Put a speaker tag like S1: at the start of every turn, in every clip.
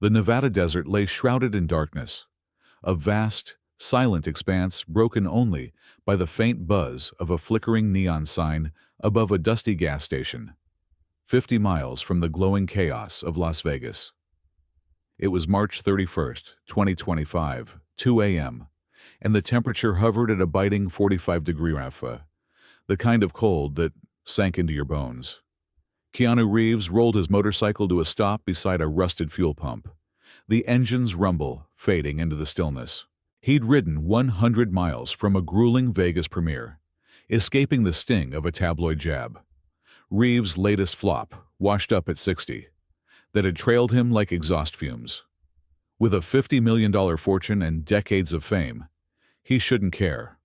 S1: The Nevada desert lay shrouded in darkness, a vast, silent expanse broken only by the faint buzz of a flickering neon sign above a dusty gas station, 50 miles from the glowing chaos of Las Vegas. It was March 31st, 2025, 2 a.m., and the temperature hovered at a biting 45-degree Rafa, the kind of cold that sank into your bones. Keanu Reeves rolled his motorcycle to a stop beside a rusted fuel pump, the engine's rumble fading into the stillness. He'd ridden 100 miles from a grueling Vegas premiere, escaping the sting of a tabloid jab. Reeves' latest flop, washed up at 60, that had trailed him like exhaust fumes. With a $50 million fortune and decades of fame, he shouldn't care.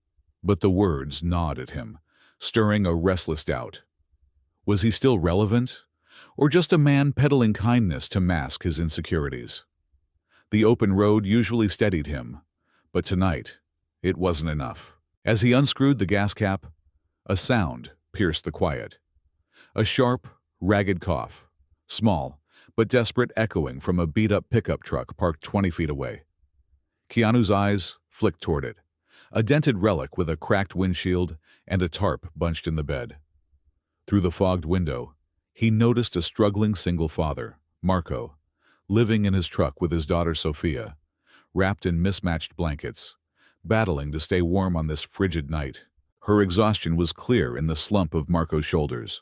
S1: But the words gnawed at him, stirring a restless doubt. Was he still relevant, or just a man peddling kindness to mask his insecurities? The open road usually steadied him, but tonight it wasn't enough. As he unscrewed the gas cap, a sound pierced the quiet. A sharp, ragged cough, small but desperate, echoing from a beat-up pickup truck parked 20 feet away. Keanu's eyes flicked toward it, a dented relic with a cracked windshield and a tarp bunched in the bed. Through the fogged window, he noticed a struggling single father, Marco, living in his truck with his daughter Sophia, wrapped in mismatched blankets, battling to stay warm on this frigid night. Her exhaustion was clear in the slump of Marco's shoulders,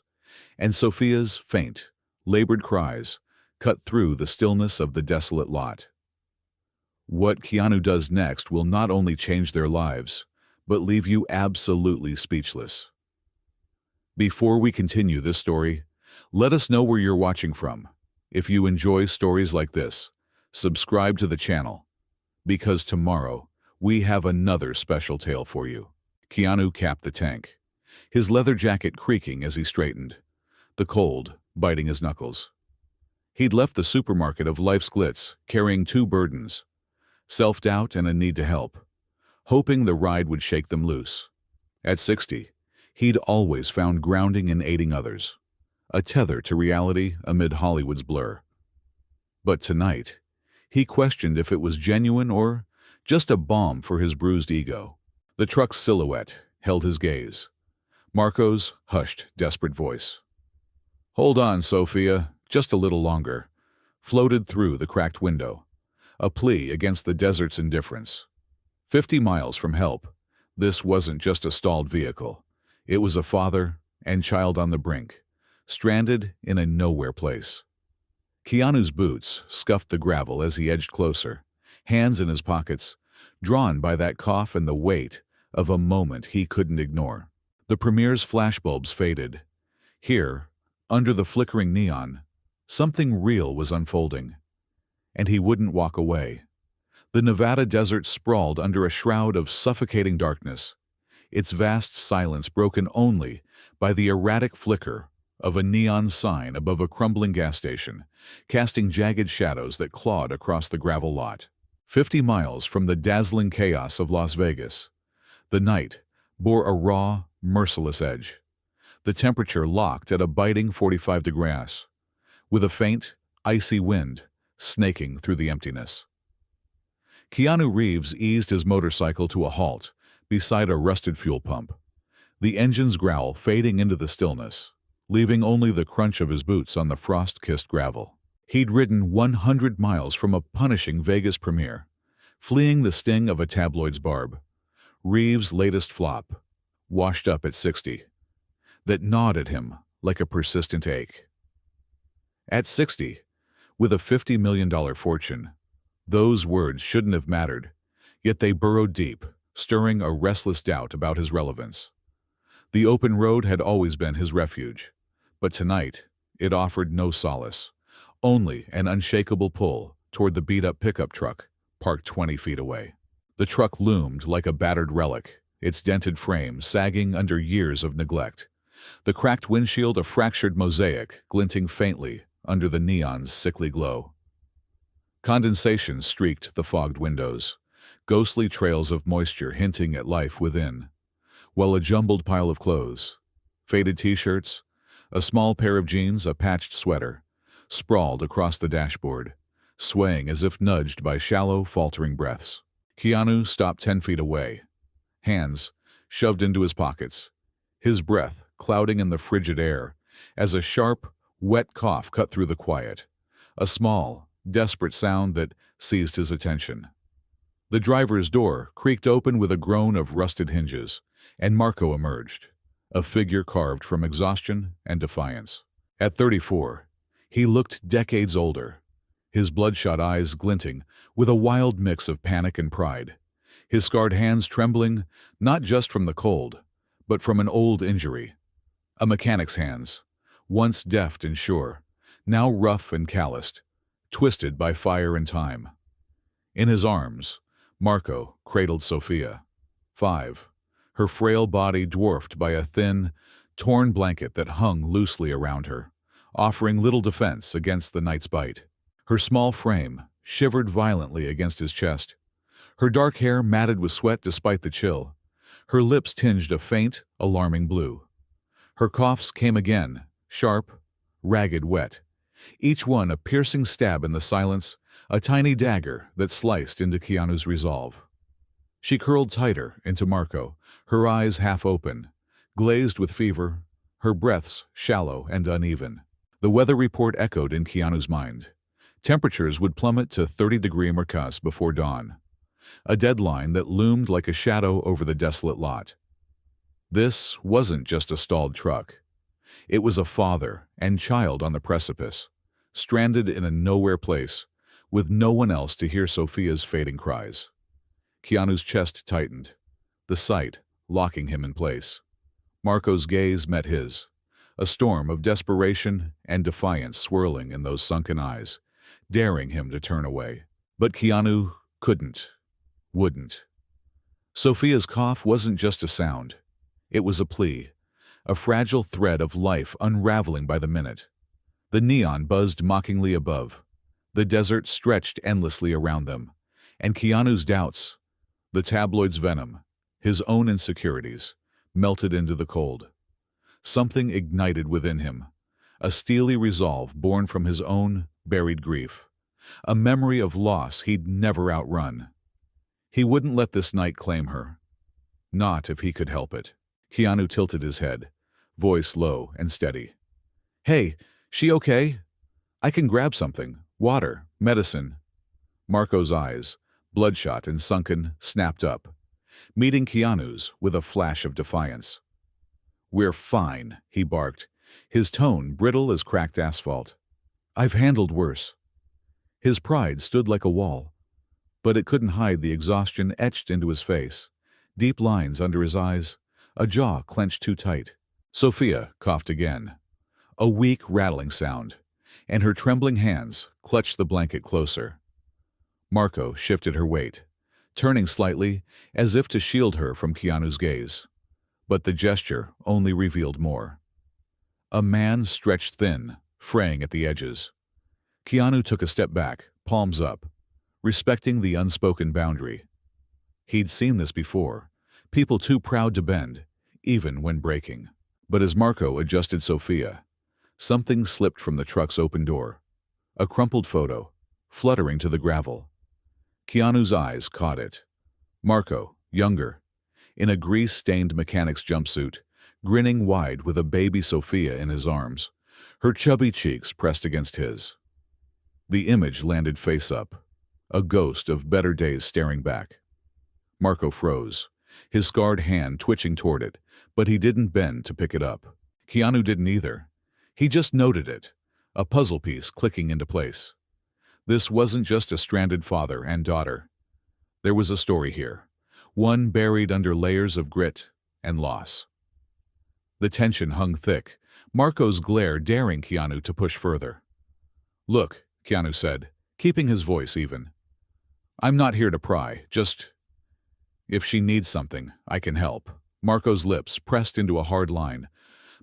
S1: and Sophia's faint, labored cries cut through the stillness of the desolate lot. What Keanu does next will not only change their lives, but leave you absolutely speechless. Before we continue this story, let us know where you're watching from. If you enjoy stories like this, subscribe to the channel, because tomorrow we have another special tale for you. Keanu capped the tank, his leather jacket creaking as he straightened, the cold biting his knuckles. He'd left the supermarket of life's glitz carrying two burdens, self-doubt and a need to help, hoping the ride would shake them loose. At 60, he'd always found grounding in aiding others, a tether to reality amid Hollywood's blur. But tonight, he questioned if it was genuine or just a balm for his bruised ego. The truck's silhouette held his gaze. Marco's hushed, desperate voice, "Hold on, Sophia, just a little longer," floated through the cracked window, a plea against the desert's indifference. 50 miles from help, this wasn't just a stalled vehicle. It was a father and child on the brink, stranded in a nowhere place. Keanu's boots scuffed the gravel as he edged closer, hands in his pockets, drawn by that cough and the weight of a moment he couldn't ignore. The premiere's flashbulbs faded. Here, under the flickering neon, something real was unfolding. And he wouldn't walk away. The Nevada desert sprawled under a shroud of suffocating darkness, its vast silence broken only by the erratic flicker of a neon sign above a crumbling gas station, casting jagged shadows that clawed across the gravel lot. 50 miles from the dazzling chaos of Las Vegas, the night bore a raw, merciless edge. The temperature locked at a biting 45 degrees, with a faint, icy wind snaking through the emptiness. Keanu Reeves eased his motorcycle to a halt beside a rusted fuel pump, the engine's growl fading into the stillness, leaving only the crunch of his boots on the frost-kissed gravel. He'd ridden 100 miles from a punishing Vegas premiere, fleeing the sting of a tabloid's barb. Reeves' latest flop, washed up at 60, that gnawed at him like a persistent ache. At 60, with a $50 million fortune, those words shouldn't have mattered, yet they burrowed deep, stirring a restless doubt about his relevance. The open road had always been his refuge, but tonight it offered no solace, only an unshakable pull toward the beat-up pickup truck parked 20 feet away. The truck loomed like a battered relic, its dented frame sagging under years of neglect, the cracked windshield a fractured mosaic glinting faintly under the neon's sickly glow. Condensation streaked the fogged windows, ghostly trails of moisture hinting at life within, while a jumbled pile of clothes, faded t-shirts, a small pair of jeans, a patched sweater, sprawled across the dashboard, swaying as if nudged by shallow, faltering breaths. Keanu stopped 10 feet away, hands shoved into his pockets, his breath clouding in the frigid air as a sharp, wet cough cut through the quiet, a small, desperate sound that seized his attention. The driver's door creaked open with a groan of rusted hinges, and Marco emerged, a figure carved from exhaustion and defiance. At 34, he looked decades older, his bloodshot eyes glinting with a wild mix of panic and pride, his scarred hands trembling not just from the cold, but from an old injury. A mechanic's hands, once deft and sure, now rough and calloused, twisted by fire and time. In his arms, Marco cradled Sophia, 5, her frail body dwarfed by a thin, torn blanket that hung loosely around her, offering little defense against the night's bite. Her small frame shivered violently against his chest, her dark hair matted with sweat despite the chill, her lips tinged a faint, alarming blue. Her coughs came again, sharp, ragged, wet, each one a piercing stab in the silence, a tiny dagger that sliced into Keanu's resolve. She curled tighter into Marco, her eyes half open, glazed with fever, her breaths shallow and uneven. The weather report echoed in Keanu's mind. Temperatures would plummet to 30-degree Mercus before dawn, a deadline that loomed like a shadow over the desolate lot. This wasn't just a stalled truck. It was a father and child on the precipice, stranded in a nowhere place, with no one else to hear Sophia's fading cries. Keanu's chest tightened, the sight locking him in place. Marco's gaze met his, a storm of desperation and defiance swirling in those sunken eyes, daring him to turn away. But Keanu wouldn't. Sophia's cough wasn't just a sound. It was a plea, a fragile thread of life unraveling by the minute. The neon buzzed mockingly above. The desert stretched endlessly around them, and Keanu's doubts, the tabloid's venom, his own insecurities, melted into the cold. Something ignited within him, a steely resolve born from his own buried grief, a memory of loss he'd never outrun. He wouldn't let this night claim her. Not if he could help it. Keanu tilted his head, voice low and steady. "Hey, she okay? I can grab something. Water, medicine." Marco's eyes, bloodshot and sunken, snapped up, meeting Keanu's with a flash of defiance. "We're fine," he barked, his tone brittle as cracked asphalt. "I've handled worse." His pride stood like a wall, but it couldn't hide the exhaustion etched into his face, deep lines under his eyes, a jaw clenched too tight. Sophia coughed again, a weak, rattling sound, and her trembling hands clutched the blanket closer. Marco shifted her weight, turning slightly as if to shield her from Keanu's gaze. But the gesture only revealed more. A man stretched thin, fraying at the edges. Keanu took a step back, palms up, respecting the unspoken boundary. He'd seen this before, people too proud to bend, even when breaking. But as Marco adjusted Sophia, something slipped from the truck's open door. A crumpled photo, fluttering to the gravel. Keanu's eyes caught it. Marco, younger, in a grease-stained mechanic's jumpsuit, grinning wide with a baby Sophia in his arms, her chubby cheeks pressed against his. The image landed face up, a ghost of better days staring back. Marco froze, his scarred hand twitching toward it, but he didn't bend to pick it up. Keanu didn't either. He just noted it, a puzzle piece clicking into place. This wasn't just a stranded father and daughter. There was a story here, one buried under layers of grit and loss. The tension hung thick, Marco's glare daring Keanu to push further. "Look," Keanu said, keeping his voice even. "I'm not here to pry, just... if she needs something, I can help." Marco's lips pressed into a hard line,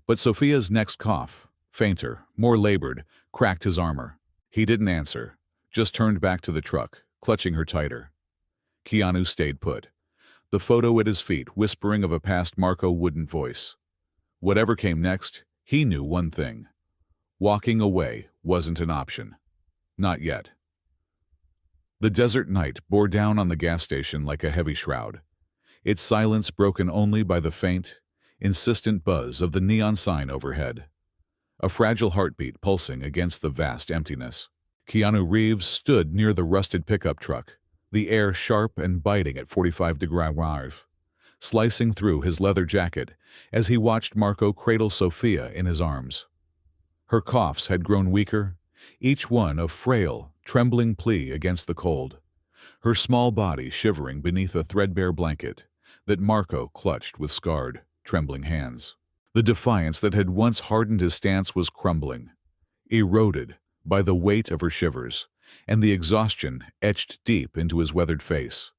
S1: but Sophia's next cough, fainter, more labored, cracked his armor. He didn't answer, just turned back to the truck, clutching her tighter. Keanu stayed put, the photo at his feet whispering of a past Marco wouldn't voice. Whatever came next, he knew one thing. Walking away wasn't an option. Not yet. The desert night bore down on the gas station like a heavy shroud, its silence broken only by the faint, insistent buzz of the neon sign overhead, a fragile heartbeat pulsing against the vast emptiness. Keanu Reeves stood near the rusted pickup truck, the air sharp and biting at 45 degrees, slicing through his leather jacket as he watched Marco cradle Sophia in his arms. Her coughs had grown weaker, each one a frail, trembling plea against the cold, her small body shivering beneath a threadbare blanket that Marco clutched with scarred, trembling hands. The defiance that had once hardened his stance was crumbling, eroded by the weight of her shivers and the exhaustion etched deep into his weathered face.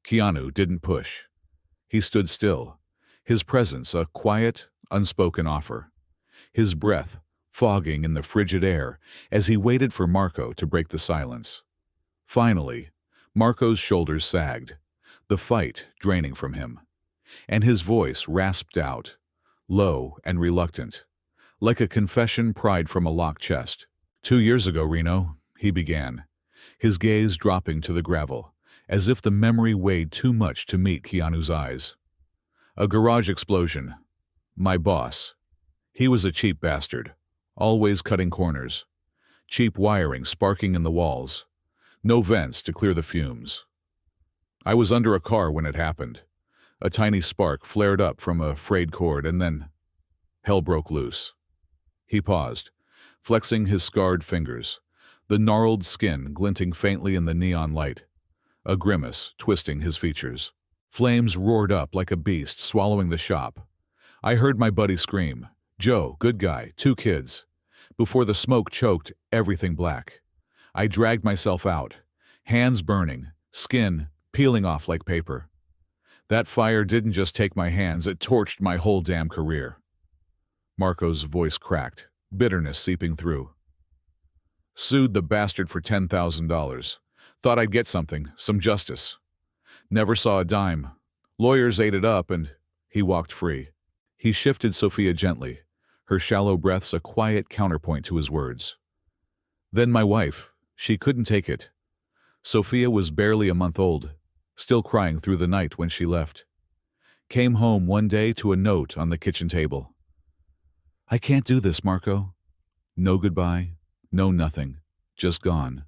S1: Keanu didn't push. He stood still, his presence a quiet, unspoken offer, his breath fogging in the frigid air as he waited for Marco to break the silence. Finally, Marco's shoulders sagged, the fight draining from him, and his voice rasped out, low and reluctant, like a confession pried from a locked chest. 2 years ago, Reno, he began, his gaze dropping to the gravel, as if the memory weighed too much to meet Keanu's eyes. A garage explosion. My boss. He was a cheap bastard, always cutting corners. Cheap wiring sparking in the walls. No vents to clear the fumes. I was under a car when it happened. A tiny spark flared up from a frayed cord, and then hell broke loose. He paused, flexing his scarred fingers, the gnarled skin glinting faintly in the neon light, a grimace twisting his features. Flames roared up like a beast swallowing the shop. I heard my buddy scream, "Joe, good guy, 2 kids," before the smoke choked everything black. I dragged myself out, hands burning, skin peeling off like paper. That fire didn't just take my hands, it torched my whole damn career. Marco's voice cracked, bitterness seeping through. Sued the bastard for $10,000. Thought I'd get something, some justice. Never saw a dime. Lawyers ate it up and he walked free. He shifted Sophia gently, her shallow breaths a quiet counterpoint to his words. Then my wife, she couldn't take it. Sophia was barely a month old, still crying through the night when she left. Came home one day to a note on the kitchen table. I can't do this, Marco. No goodbye, no nothing, just gone.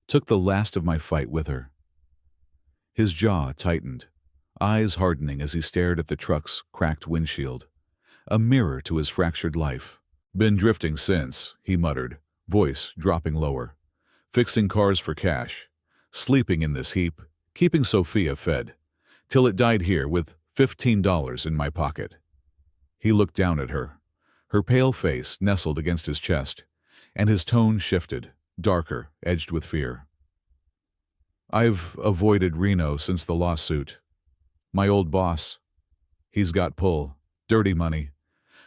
S1: Took the last of my fight with her. His jaw tightened, eyes hardening as he stared at the truck's cracked windshield, a mirror to his fractured life. Been drifting since, he muttered, voice dropping lower. Fixing cars for cash, sleeping in this heap, keeping Sophia fed, till it died here with $15 in my pocket. He looked down at her, her pale face nestled against his chest, and his tone shifted, darker, edged with fear. I've avoided Reno since the lawsuit. My old boss. He's got pull, dirty money.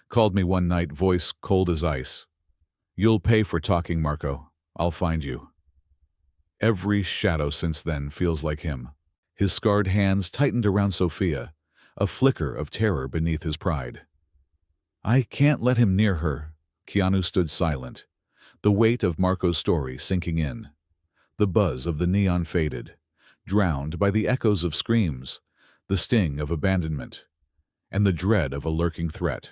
S1: Called me one night, voice cold as ice. You'll pay for talking, Marco. I'll find you. Every shadow since then feels like him. His scarred hands tightened around Sophia, a flicker of terror beneath his pride. I can't let him near her. Keanu stood silent, the weight of Marco's story sinking in. The buzz of the neon faded, drowned by the echoes of screams, the sting of abandonment, and the dread of a lurking threat.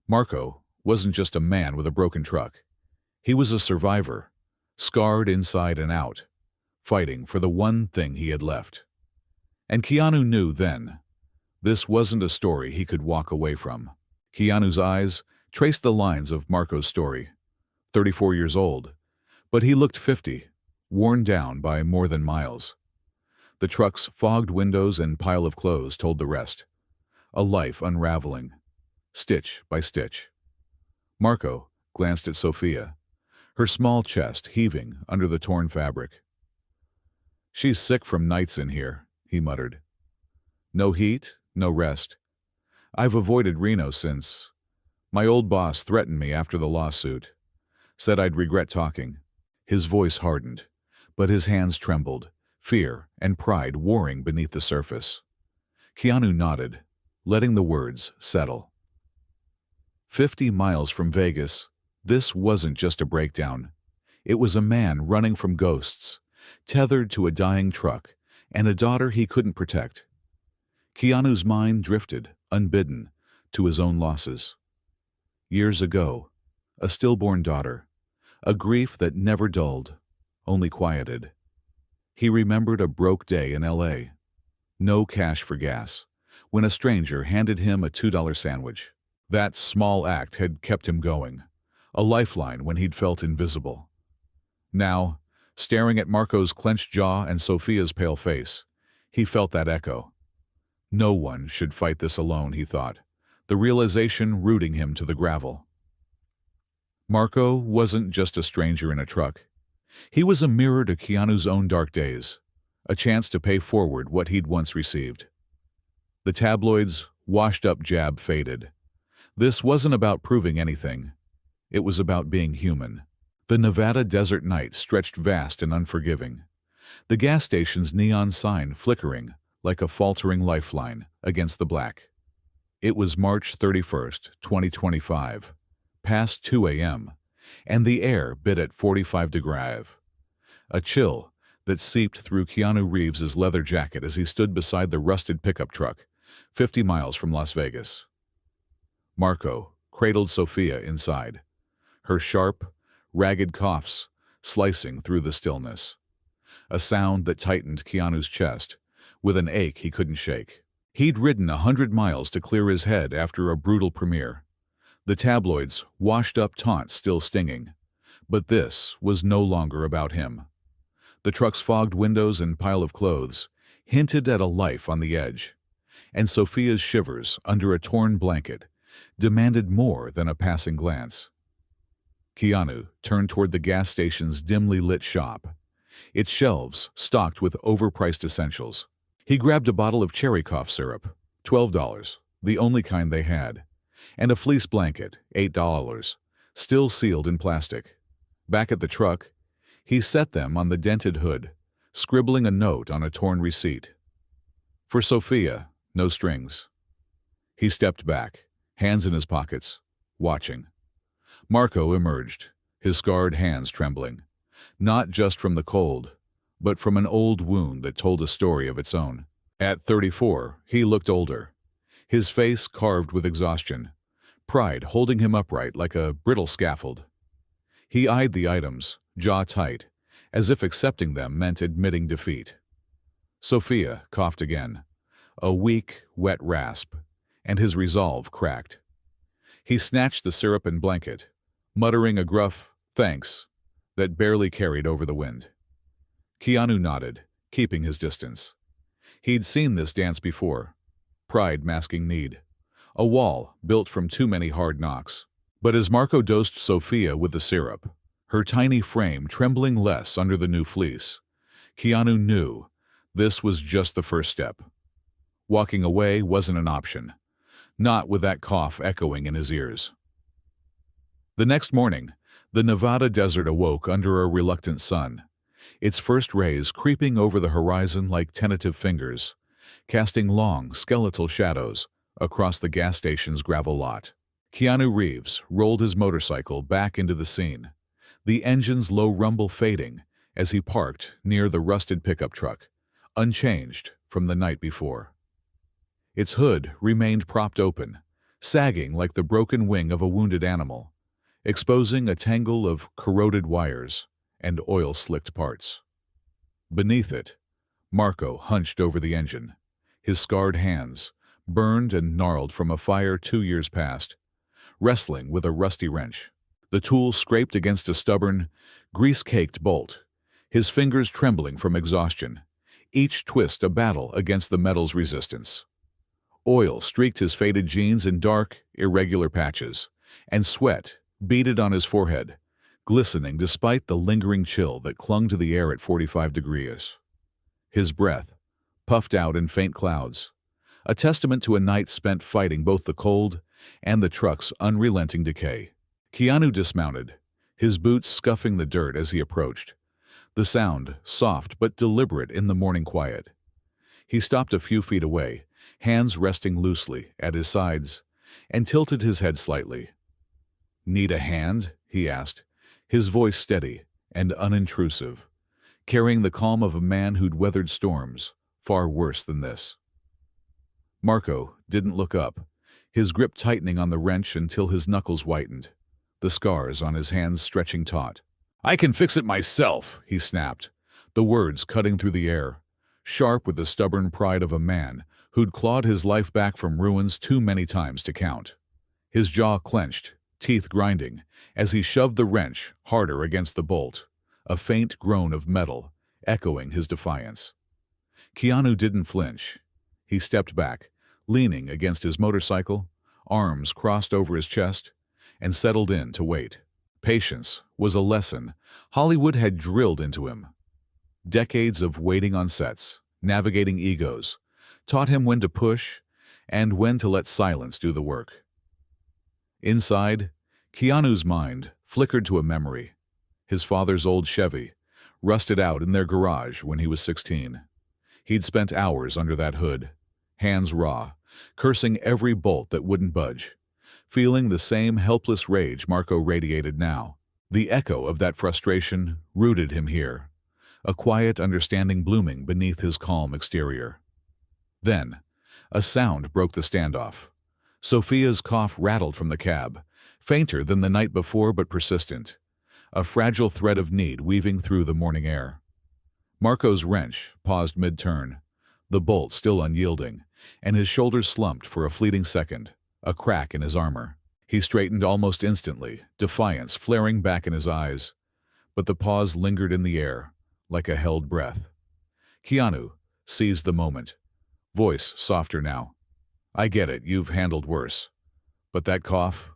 S1: Marco wasn't just a man with a broken truck. He was a survivor, scarred inside and out, fighting for the one thing he had left. And Keanu knew then, this wasn't a story he could walk away from. Keanu's eyes traced the lines of Marco's story, 34 years old, but he looked 50, worn down by more than miles. The truck's fogged windows and pile of clothes told the rest, a life unraveling, stitch by stitch. Marco glanced at Sophia, her small chest heaving under the torn fabric. She's sick from nights in here, he muttered. No heat, no rest. I've avoided Reno since. My old boss threatened me after the lawsuit. Said I'd regret talking. His voice hardened, but his hands trembled, fear and pride warring beneath the surface. Keanu nodded, letting the words settle. 50 miles from Vegas, this wasn't just a breakdown. It was a man running from ghosts, tethered to a dying truck, and a daughter he couldn't protect. Keanu's mind drifted, unbidden, to his own losses. Years ago, a stillborn daughter, a grief that never dulled, only quieted. He remembered a broke day in L.A. No cash for gas, when a stranger handed him a $2 sandwich. That small act had kept him going, a lifeline when he'd felt invisible. Now, staring at Marco's clenched jaw and Sophia's pale face, he felt that echo. No one should fight this alone, he thought, the realization rooting him to the gravel. Marco wasn't just a stranger in a truck. He was a mirror to Keanu's own dark days, a chance to pay forward what he'd once received. The tabloids' washed-up jab faded. This wasn't about proving anything. It was about being human. The Nevada desert night stretched vast and unforgiving, the gas station's neon sign flickering like a faltering lifeline against the black. It was March 31st, 2025, past 2 a.m., and the air bit at 45 degrees. A chill that seeped through Keanu Reeves's leather jacket as he stood beside the rusted pickup truck, 50 miles from Las Vegas. Marco cradled Sophia inside, her sharp, ragged coughs slicing through the stillness, a sound that tightened Keanu's chest with an ache he couldn't shake. He'd ridden 100 miles to clear his head after a brutal premiere, the tabloids' washed-up taunt still stinging, but this was no longer about him. The truck's fogged windows and pile of clothes hinted at a life on the edge, and Sophia's shivers under a torn blanket demanded more than a passing glance. Keanu turned toward the gas station's dimly lit shop, its shelves stocked with overpriced essentials. He grabbed a bottle of cherry cough syrup, $12, the only kind they had, and a fleece blanket, $8, still sealed in plastic. Back at the truck, he set them on the dented hood, scribbling a note on a torn receipt. For Sophia, no strings. He stepped back, hands in his pockets, watching. Marco emerged, his scarred hands trembling, not just from the cold, but from an old wound that told a story of its own. At 34, he looked older, his face carved with exhaustion, pride holding him upright like a brittle scaffold. He eyed the items, jaw tight, as if accepting them meant admitting defeat. Sophia coughed again, a weak, wet rasp, and his resolve cracked. He snatched the syrup and blanket, muttering a gruff, "Thanks," that barely carried over the wind. Keanu nodded, keeping his distance. He'd seen this dance before, pride masking need, a wall built from too many hard knocks. But as Marco dosed Sophia with the syrup, her tiny frame trembling less under the new fleece, Keanu knew this was just the first step. Walking away wasn't an option, not with that cough echoing in his ears. The next morning, the Nevada desert awoke under a reluctant sun, its first rays creeping over the horizon like tentative fingers, casting long, skeletal shadows across the gas station's gravel lot. Keanu Reeves rolled his motorcycle back into the scene, the engine's low rumble fading as he parked near the rusted pickup truck, unchanged from the night before. Its hood remained propped open, sagging like the broken wing of a wounded animal, exposing a tangle of corroded wires and oil-slicked parts. Beneath it, Marco hunched over the engine, his scarred hands, burned and gnarled from a fire 2 years past, wrestling with a rusty wrench. The tool scraped against a stubborn, grease-caked bolt, his fingers trembling from exhaustion, each twist a battle against the metal's resistance. Oil streaked his faded jeans in dark, irregular patches, and sweat beaded on his forehead, glistening despite the lingering chill that clung to the air at 45 degrees. His breath, puffed out in faint clouds, a testament to a night spent fighting both the cold and the truck's unrelenting decay. Keanu dismounted, his boots scuffing the dirt as he approached, the sound soft but deliberate in the morning quiet. He stopped a few feet away, hands resting loosely at his sides, and tilted his head slightly. "Need a hand?" he asked, his voice steady and unintrusive. carrying the calm of a man who'd weathered storms far worse than this. Marco didn't look up, his grip tightening on the wrench until his knuckles whitened, the scars on his hands stretching taut. "I can fix it myself," he snapped, the words cutting through the air, sharp with the stubborn pride of a man who'd clawed his life back from ruins too many times to count. His jaw clenched, teeth grinding, as he shoved the wrench harder against the bolt, a faint groan of metal echoing his defiance. Keanu didn't flinch. He stepped back, leaning against his motorcycle, arms crossed over his chest, and settled in to wait. Patience was a lesson Hollywood had drilled into him. Decades of waiting on sets, navigating egos, taught him when to push and when to let silence do the work. Inside, Keanu's mind flickered to a memory. His father's old Chevy, rusted out in their garage when he was 16. He'd spent hours under that hood, hands raw, cursing every bolt that wouldn't budge, feeling the same helpless rage Marco radiated now. The echo of that frustration rooted him here, a quiet understanding blooming beneath his calm exterior. Then, a sound broke the standoff. Sophia's cough rattled from the cab, fainter than the night before but persistent, a fragile thread of need weaving through the morning air. Marco's wrench paused mid-turn, the bolt still unyielding, and his shoulders slumped for a fleeting second, a crack in his armor. He straightened almost instantly, defiance flaring back in his eyes, but the pause lingered in the air, like a held breath. Keanu seized the moment, voice softer now. "I get it, you've handled worse. But that cough?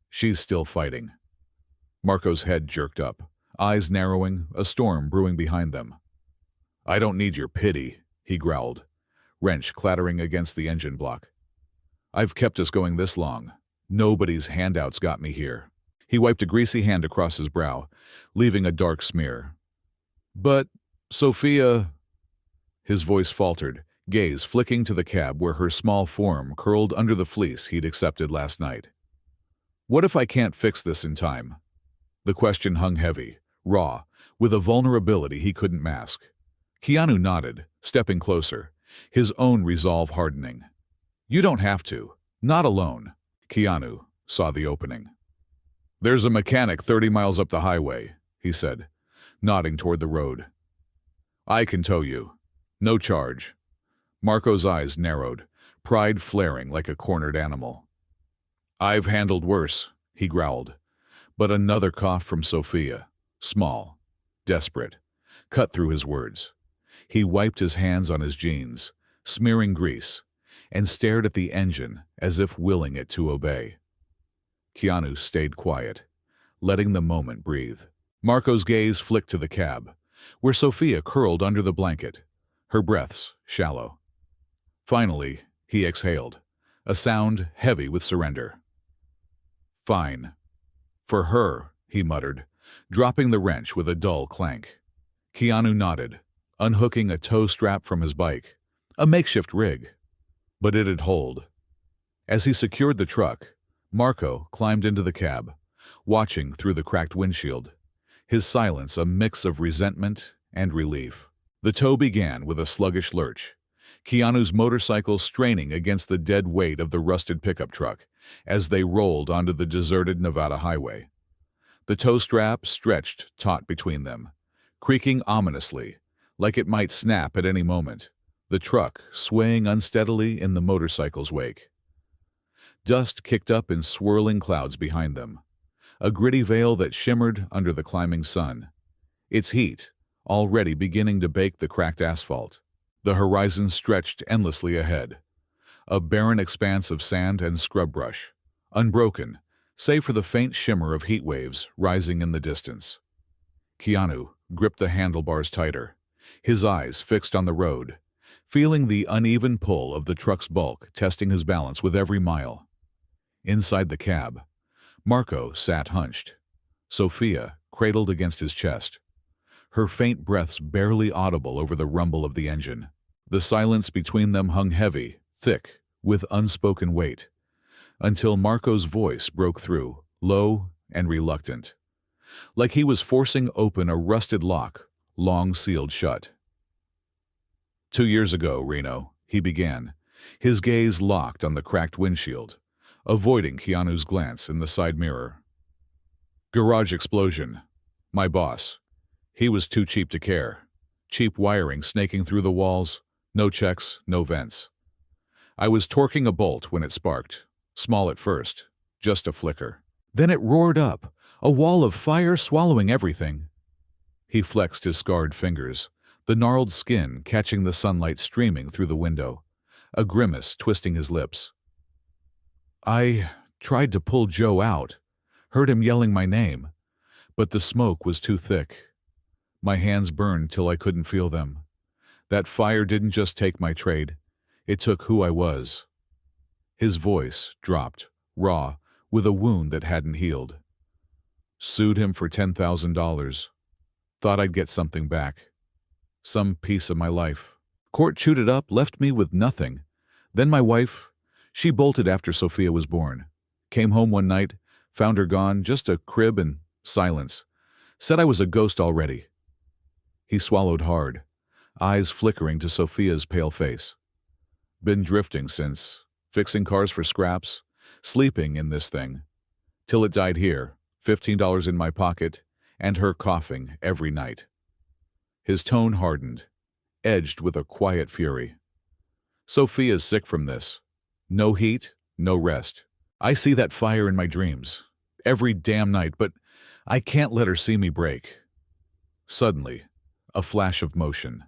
S1: She's still fighting." Marco's head jerked up, eyes narrowing, a storm brewing behind them. "I don't need your pity," he growled, wrench clattering against the engine block. "I've kept us going this long. Nobody's handouts got me here." He wiped a greasy hand across his brow, leaving a dark smear. "But, Sophia—" His voice faltered, gaze flicking to the cab where her small form curled under the fleece he'd accepted last night. "What if I can't fix this in time?" The question hung heavy, raw, with a vulnerability he couldn't mask. Keanu nodded, stepping closer, his own resolve hardening. "You don't have to. Not alone." Keanu saw the opening. "There's a mechanic 30 miles up the highway," he said, nodding toward the road. "I can tow you. No charge." Marco's eyes narrowed, pride flaring like a cornered animal. "I've handled worse," he growled, but another cough from Sophia, small, desperate, cut through his words. He wiped his hands on his jeans, smearing grease, and stared at the engine as if willing it to obey. Keanu stayed quiet, letting the moment breathe. Marco's gaze flicked to the cab, where Sophia curled under the blanket, her breaths shallow. Finally, he exhaled, a sound heavy with surrender. "Fine. For her," he muttered, dropping the wrench with a dull clank. Keanu nodded, unhooking a tow strap from his bike, a makeshift rig. But it'd hold. As he secured the truck, Marco climbed into the cab, watching through the cracked windshield, his silence a mix of resentment and relief. The tow began with a sluggish lurch, Keanu's motorcycle straining against the dead weight of the rusted pickup truck as they rolled onto the deserted Nevada highway. The tow strap stretched taut between them, creaking ominously, like it might snap at any moment, the truck swaying unsteadily in the motorcycle's wake. Dust kicked up in swirling clouds behind them, a gritty veil that shimmered under the climbing sun, its heat already beginning to bake the cracked asphalt. The horizon stretched endlessly ahead, a barren expanse of sand and scrub brush, unbroken, save for the faint shimmer of heat waves rising in the distance. Keanu gripped the handlebars tighter, his eyes fixed on the road, feeling the uneven pull of the truck's bulk testing his balance with every mile. Inside the cab, Marco sat hunched, Sophia cradled against his chest, her faint breaths barely audible over the rumble of the engine. The silence between them hung heavy, thick, with unspoken weight, until Marco's voice broke through, low and reluctant, like he was forcing open a rusted lock long sealed shut. 2 years ago, Reno, he began, his gaze locked on the cracked windshield, avoiding Keanu's glance in the side mirror. Garage explosion. My boss. He was too cheap to care. Cheap wiring snaking through the walls, no checks, no vents. I was torquing a bolt when it sparked. Small at first, just a flicker. Then it roared up, a wall of fire swallowing everything. He flexed his scarred fingers, the gnarled skin catching the sunlight streaming through the window, a grimace twisting his lips. I tried to pull Joe out, heard him yelling my name, but the smoke was too thick. My hands burned till I couldn't feel them. That fire didn't just take my trade, it took who I was. His voice dropped, raw, with a wound that hadn't healed. Sued him for $10,000. Thought I'd get something back. Some piece of my life. Court chewed it up, left me with nothing. Then my wife, she bolted after Sophia was born. Came home one night, found her gone, just a crib and silence. Said I was a ghost already. He swallowed hard, eyes flickering to Sophia's pale face. Been drifting since, fixing cars for scraps, sleeping in this thing. Till it died here, $15 in my pocket, and her coughing every night. His tone hardened, edged with a quiet fury. Sophia's sick from this. No heat, no rest. I see that fire in my dreams, every damn night, but I can't let her see me break. Suddenly, a flash of motion.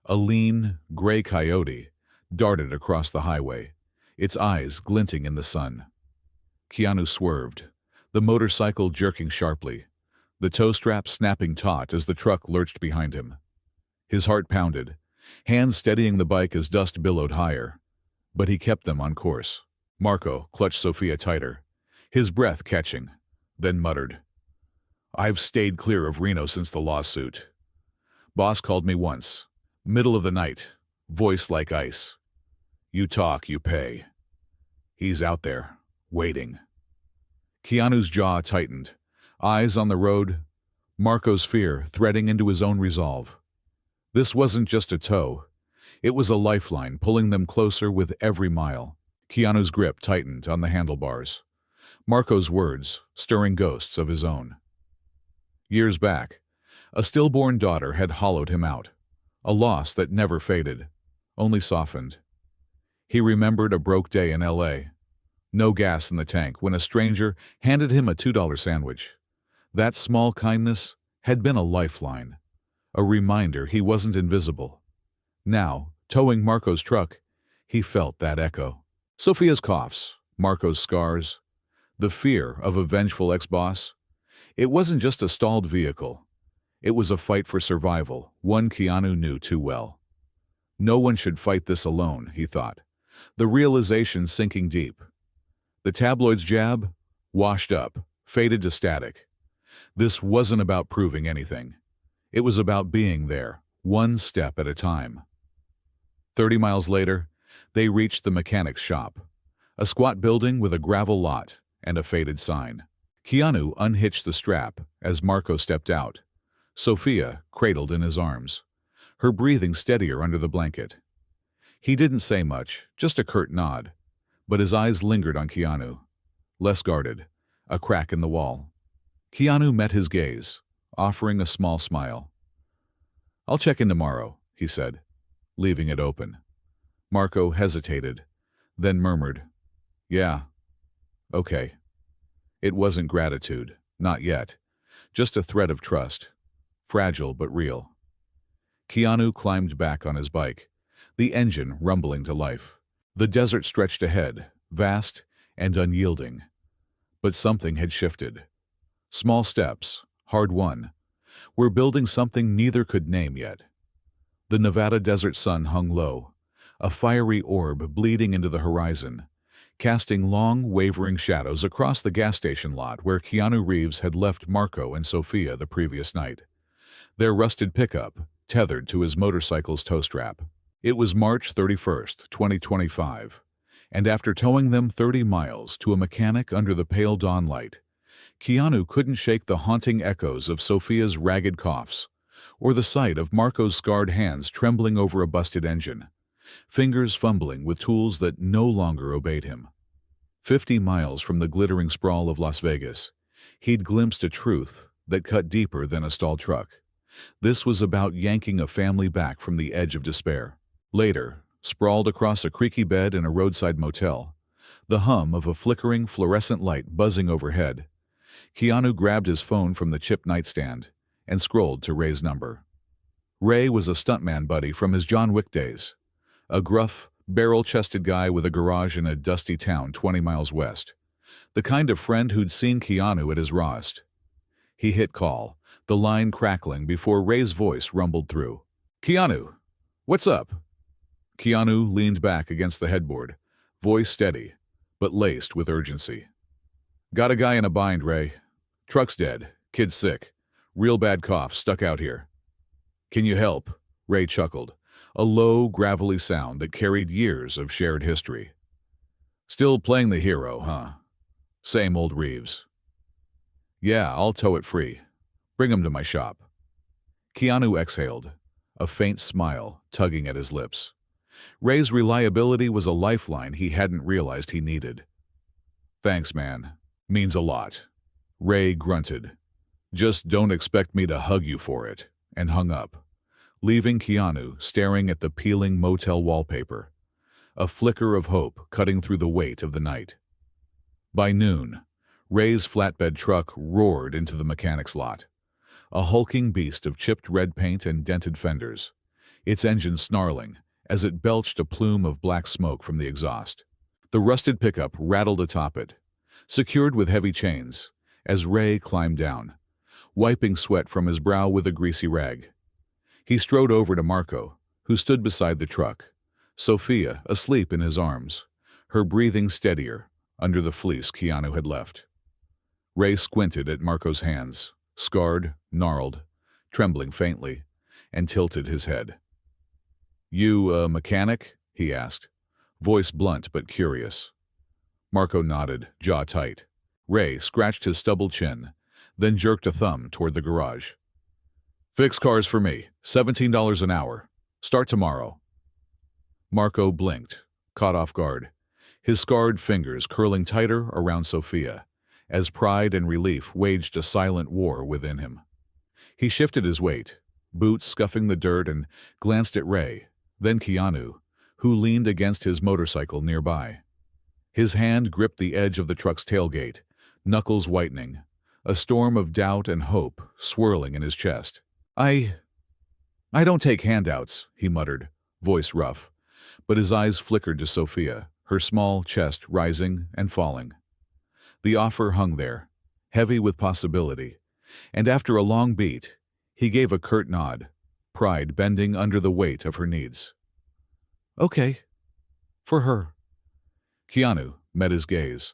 S1: A lean, gray coyote darted across the highway, its eyes glinting in the sun. Keanu swerved, the motorcycle jerking sharply, the tow strap snapping taut as the truck lurched behind him. His heart pounded, hands steadying the bike as dust billowed higher, but he kept them on course. Marco clutched Sophia tighter, his breath catching, then muttered, "I've stayed clear of Reno since the lawsuit. Boss called me once, middle of the night, voice like ice. You talk, you pay. He's out there, waiting." Keanu's jaw tightened, eyes on the road, Marco's fear threading into his own resolve. This wasn't just a tow. It was a lifeline pulling them closer with every mile. Keanu's grip tightened on the handlebars, Marco's words stirring ghosts of his own. Years back, a stillborn daughter had hollowed him out, a loss that never faded, only softened. He remembered a broke day in L.A., no gas in the tank when a stranger handed him a $2 sandwich. That small kindness had been a lifeline, a reminder he wasn't invisible. Now, towing Marco's truck, he felt that echo. Sophia's coughs, Marco's scars, the fear of a vengeful ex-boss. It wasn't just a stalled vehicle. It was a fight for survival, one Keanu knew too well. No one should fight this alone, he thought, the realization sinking deep. The tabloid's jab, washed up, faded to static. This wasn't about proving anything. It was about being there, one step at a time. 30 miles later, they reached the mechanic's shop, a squat building with a gravel lot and a faded sign. Keanu unhitched the strap as Marco stepped out, Sophia cradled in his arms, her breathing steadier under the blanket. He didn't say much, just a curt nod, but his eyes lingered on Keanu, less guarded, a crack in the wall. Keanu met his gaze, offering a small smile. "I'll check in tomorrow," he said, leaving it open. Marco hesitated, then murmured, "Yeah, okay." It wasn't gratitude, not yet, just a thread of trust, fragile but real. Keanu climbed back on his bike, the engine rumbling to life. The desert stretched ahead, vast and unyielding. But something had shifted. Small steps, hard won, were building something neither could name yet. The Nevada desert sun hung low, a fiery orb bleeding into the horizon, casting long, wavering shadows across the gas station lot where Keanu Reeves had left Marco and Sophia the previous night, their rusted pickup tethered to his motorcycle's tow strap. It was March 31st, 2025, and after towing them 30 miles to a mechanic under the pale dawn light, Keanu couldn't shake the haunting echoes of Sophia's ragged coughs, or the sight of Marco's scarred hands trembling over a busted engine, fingers fumbling with tools that no longer obeyed him. 50 miles from the glittering sprawl of Las Vegas, he'd glimpsed a truth that cut deeper than a stalled truck. This was about yanking a family back from the edge of despair. Later, sprawled across a creaky bed in a roadside motel, the hum of a flickering fluorescent light buzzing overhead, Keanu grabbed his phone from the chipped nightstand and scrolled to Ray's number. Ray was a stuntman buddy from his John Wick days, a gruff, barrel-chested guy with a garage in a dusty town 20 miles west, the kind of friend who'd seen Keanu at his rawest. He hit call, the line crackling before Ray's voice rumbled through. "Keanu, what's up?" Keanu leaned back against the headboard, voice steady, but laced with urgency. "Got a guy in a bind, Ray. Truck's dead, kid's sick, real bad cough stuck out here." "Can you help?" Ray chuckled, a low, gravelly sound that carried years of shared history. "Still playing the hero, huh? Same old Reeves." "Yeah, I'll tow it free. Bring him to my shop." Keanu exhaled, a faint smile tugging at his lips. Ray's reliability was a lifeline he hadn't realized he needed. "Thanks, man. Means a lot." Ray grunted. "Just don't expect me to hug you for it," and hung up, leaving Keanu staring at the peeling motel wallpaper, a flicker of hope cutting through the weight of the night. By noon, Ray's flatbed truck roared into the mechanic's lot, a hulking beast of chipped red paint and dented fenders, its engine snarling as it belched a plume of black smoke from the exhaust. The rusted pickup rattled atop it, secured with heavy chains, as Ray climbed down, wiping sweat from his brow with a greasy rag. He strode over to Marco, who stood beside the truck, Sophia asleep in his arms, her breathing steadier under the fleece Keanu had left. Ray squinted at Marco's hands, scarred, gnarled, trembling faintly, and tilted his head. "You a mechanic?" he asked, voice blunt but curious. Marco nodded, jaw tight. Ray scratched his stubbled chin, then jerked a thumb toward the garage. "Fix cars for me, $17 an hour. Start tomorrow." Marco blinked, caught off guard, his scarred fingers curling tighter around Sophia, as pride and relief waged a silent war within him. He shifted his weight, boots scuffing the dirt, and glanced at Ray, then Keanu, who leaned against his motorcycle nearby. His hand gripped the edge of the truck's tailgate, knuckles whitening, a storm of doubt and hope swirling in his chest. I don't take handouts," he muttered, voice rough, but his eyes flickered to Sophia, her small chest rising and falling. The offer hung there, heavy with possibility, and after a long beat, he gave a curt nod, pride bending under the weight of her needs. "Okay. For her." Keanu met his gaze,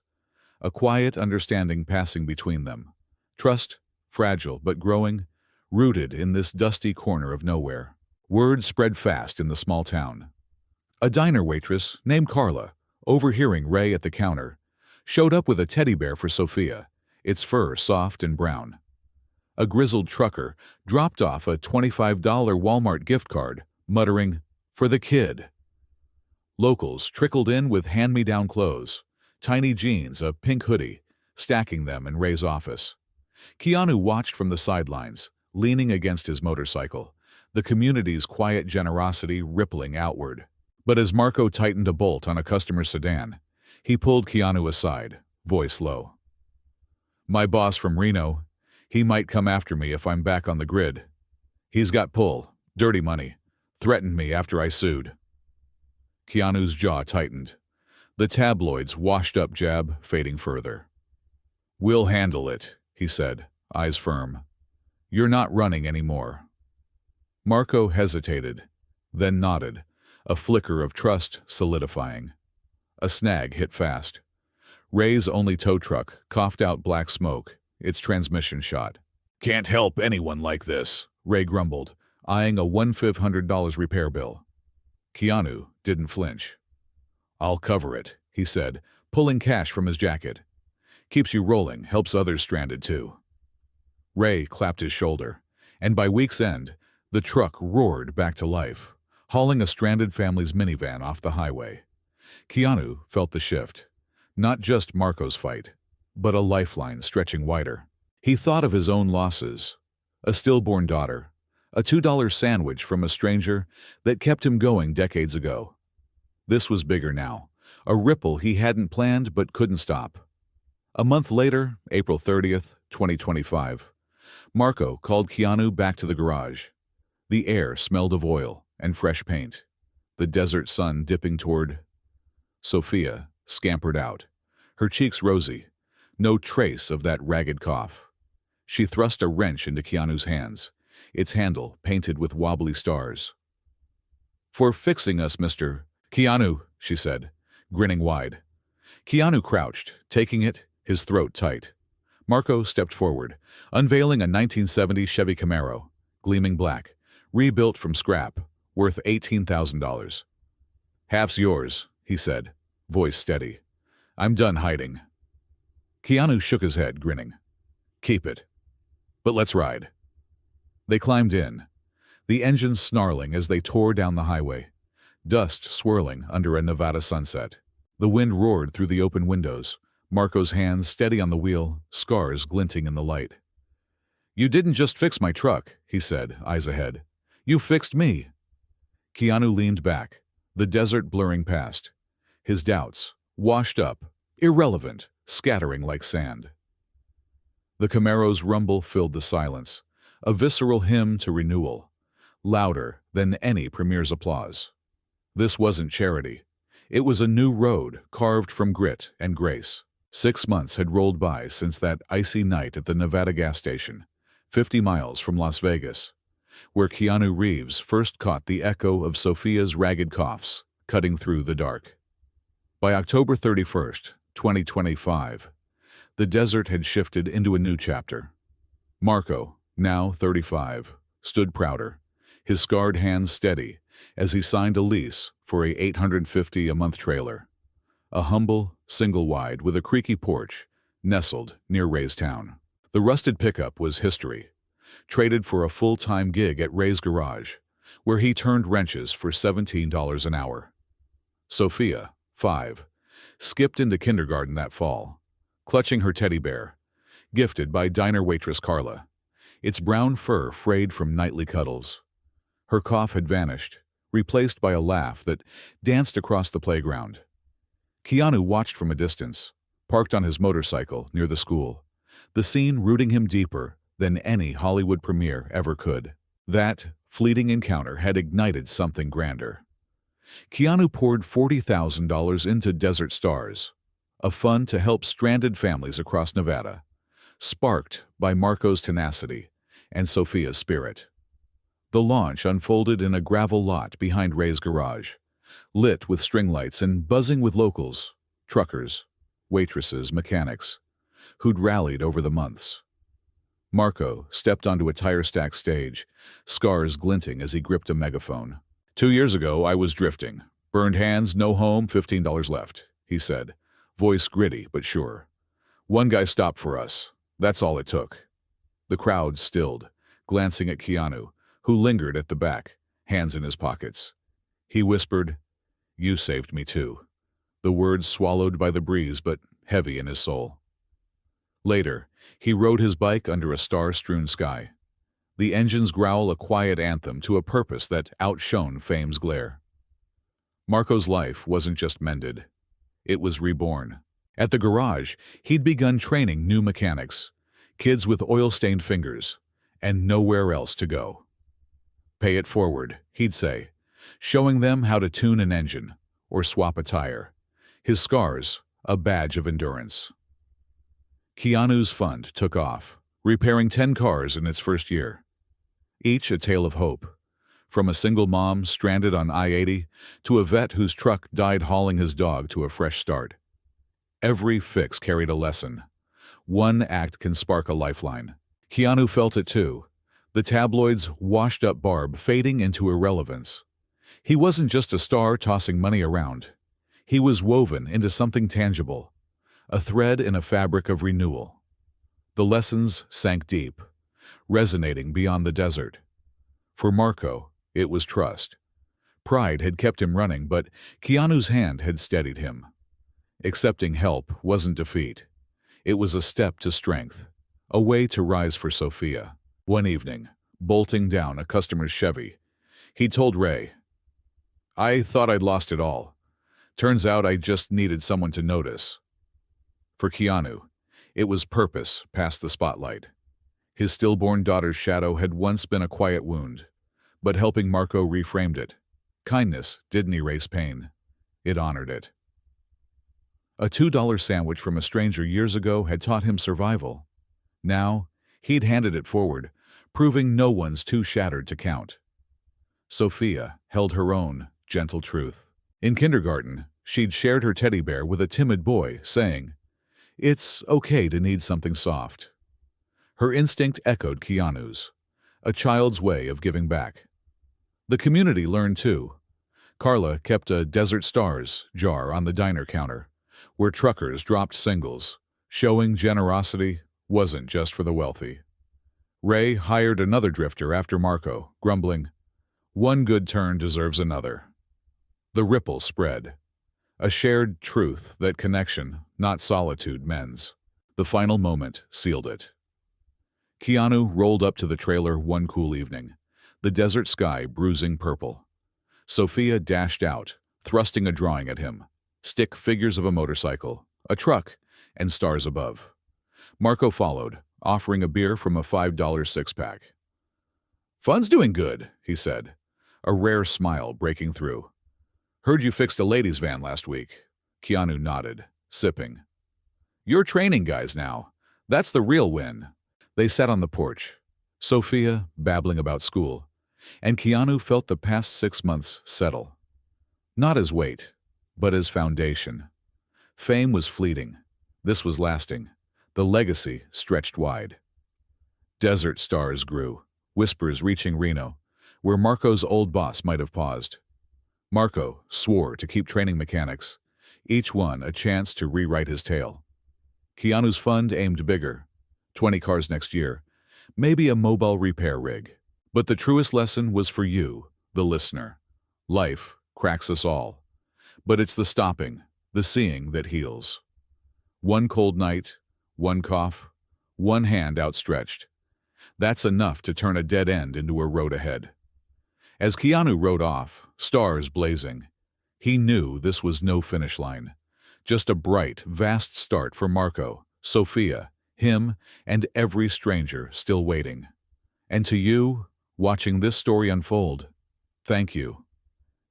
S1: a quiet understanding passing between them. Trust, fragile but growing, rooted in this dusty corner of nowhere. Word spread fast in the small town. A diner waitress named Carla, overhearing Ray at the counter, showed up with a teddy bear for Sophia, its fur soft and brown. A grizzled trucker dropped off a $25 Walmart gift card, muttering, "For the kid." Locals trickled in with hand-me-down clothes, tiny jeans, a pink hoodie, stacking them in Ray's office. Keanu watched from the sidelines, leaning against his motorcycle, the community's quiet generosity rippling outward. But as Marco tightened a bolt on a customer's sedan, he pulled Keanu aside, voice low. "My boss from Reno, he might come after me if I'm back on the grid. He's got pull, dirty money, threatened me after I sued." Keanu's jaw tightened, the tabloids washed-up jab fading further. "We'll handle it," he said, eyes firm. "You're not running anymore." Marco hesitated, then nodded, a flicker of trust solidifying. A snag hit fast. Ray's only tow truck coughed out black smoke, its transmission shot. "Can't help anyone like this," Ray grumbled, eyeing a $1,500 repair bill. Keanu didn't flinch. "I'll cover it," he said, pulling cash from his jacket. "Keeps you rolling, helps others stranded too." Ray clapped his shoulder, and by week's end, The truck roared back to life, hauling a stranded family's minivan off the highway. Keanu felt the shift. Not just Marco's fight, but a lifeline stretching wider. He thought of his own losses. A stillborn daughter, a $2 sandwich from a stranger that kept him going decades ago. This was bigger now, a ripple he hadn't planned but couldn't stop. A month later, April 30th, 2025, Marco called Keanu back to the garage. The air smelled of oil and fresh paint, the desert sun dipping toward. Sophia scampered out, her cheeks rosy, no trace of that ragged cough. She thrust a wrench into Keanu's hands, its handle painted with wobbly stars. "For fixing us, Mr. Keanu," she said, grinning wide. Keanu crouched, taking it, his throat tight. Marco stepped forward, unveiling a 1970 Chevy Camaro, gleaming black, rebuilt from scrap, worth $18,000. "Half's yours," he said, voice steady. "I'm done hiding." Keanu shook his head, grinning. "Keep it. But let's ride." They climbed in, the engines snarling as they tore down the highway, dust swirling under a Nevada sunset. The wind roared through the open windows, Marco's hands steady on the wheel, scars glinting in the light. "You didn't just fix my truck," he said, eyes ahead. "You fixed me." Keanu leaned back, the desert blurring past. His doubts, washed up, irrelevant, scattering like sand. The Camaro's rumble filled the silence, a visceral hymn to renewal, louder than any premier's applause. This wasn't charity. It was a new road carved from grit and grace. 6 months had rolled by since that icy night at the Nevada gas station, 50 miles from Las Vegas, where Keanu Reeves first caught the echo of Sophia's ragged coughs, cutting through the dark. By October 31st, 2025, the desert had shifted into a new chapter. Marco, now 35, stood prouder, his scarred hands steady, as he signed a lease for a $850 a month trailer. A humble, single-wide with a creaky porch, nestled near Ray's town. The rusted pickup was history, traded for a full-time gig at Ray's garage, where he turned wrenches for $17 an hour. Sophia, 5, skipped into kindergarten that fall, clutching her teddy bear, gifted by diner waitress Carla, its brown fur frayed from nightly cuddles. Her cough had vanished, replaced by a laugh that danced across the playground. Keanu watched from a distance, parked on his motorcycle near the school, the scene rooting him deeper than any Hollywood premiere ever could. That fleeting encounter had ignited something grander. Keanu poured $40,000 into Desert Stars, a fund to help stranded families across Nevada, sparked by Marco's tenacity and Sophia's spirit. The launch unfolded in a gravel lot behind Ray's garage, lit with string lights and buzzing with locals, truckers, waitresses, mechanics, who'd rallied over the months. Marco stepped onto a tire-stacked stage, scars glinting as he gripped a megaphone. "2 years ago, I was drifting. Burned hands, no home, $15 left," he said, voice gritty but sure. "One guy stopped for us. That's all it took." The crowd stilled, glancing at Keanu, who lingered at the back, hands in his pockets. He whispered, "You saved me too," the words swallowed by the breeze but heavy in his soul. Later, he rode his bike under a star-strewn sky, the engines growl a quiet anthem to a purpose that outshone fame's glare. Marco's life wasn't just mended. It was reborn. At the garage, he'd begun training new mechanics, kids with oil-stained fingers, and nowhere else to go. "Pay it forward," he'd say, showing them how to tune an engine or swap a tire, his scars a badge of endurance. Keanu's fund took off, repairing 10 cars in its first year. Each a tale of hope, from a single mom stranded on I-80 to a vet whose truck died hauling his dog to a fresh start. Every fix carried a lesson. One act can spark a lifeline. Keanu felt it too, the tabloids' washed-up Barb fading into irrelevance. He wasn't just a star tossing money around. He was woven into something tangible, a thread in a fabric of renewal. The lessons sank deep, resonating beyond the desert. For Marco, it was trust. Pride had kept him running, but Keanu's hand had steadied him. Accepting help wasn't defeat. It was a step to strength, a way to rise for Sophia. One evening, bolting down a customer's Chevy, he told Ray, "I thought I'd lost it all. Turns out I just needed someone to notice." For Keanu, it was purpose past the spotlight. His stillborn daughter's shadow had once been a quiet wound, but helping Marco reframed it. Kindness didn't erase pain. It honored it. A $2 sandwich from a stranger years ago had taught him survival. Now, he'd handed it forward, proving no one's too shattered to count. Sophia held her own gentle truth. In kindergarten, she'd shared her teddy bear with a timid boy, saying, "It's okay to need something soft." Her instinct echoed Keanu's, a child's way of giving back. The community learned too. Carla kept a Desert Stars jar on the diner counter, where truckers dropped singles, showing generosity wasn't just for the wealthy. Ray hired another drifter after Marco, grumbling, "One good turn deserves another." The ripple spread. A shared truth that connection, not solitude, mends. The final moment sealed it. Keanu rolled up to the trailer one cool evening, the desert sky bruising purple. Sophia dashed out, thrusting a drawing at him. Stick figures of a motorcycle, a truck, and stars above. Marco followed, offering a beer from a $5 six-pack. "Fun's doing good," he said, a rare smile breaking through. "Heard you fixed a ladies' van last week." Keanu nodded, sipping. "You're training guys now. That's the real win." They sat on the porch, Sophia babbling about school, and Keanu felt the past 6 months settle. Not as weight, but as foundation. Fame was fleeting. This was lasting. The legacy stretched wide. Desert Stars grew, whispers reaching Reno, where Marco's old boss might have paused. Marco swore to keep training mechanics, each one a chance to rewrite his tale. Keanu's fund aimed bigger, 20 cars next year, maybe a mobile repair rig. But the truest lesson was for you, the listener. Life cracks us all. But it's the stopping, the seeing that heals. One cold night, one cough, one hand outstretched. That's enough to turn a dead end into a road ahead. As Keanu rode off, stars blazing, he knew this was no finish line. Just a bright, vast start for Marco, Sophia, him, and every stranger still waiting. And to you, watching this story unfold, thank you.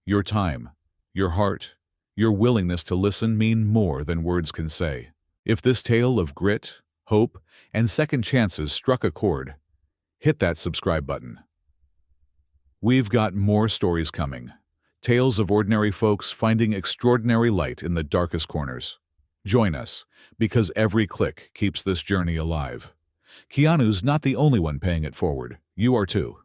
S1: Your time, your heart, your willingness to listen mean more than words can say. If this tale of grit, hope, and second chances struck a chord, hit that subscribe button. We've got more stories coming. Tales of ordinary folks finding extraordinary light in the darkest corners. Join us, because every click keeps this journey alive. Keanu's not the only one paying it forward. You are too.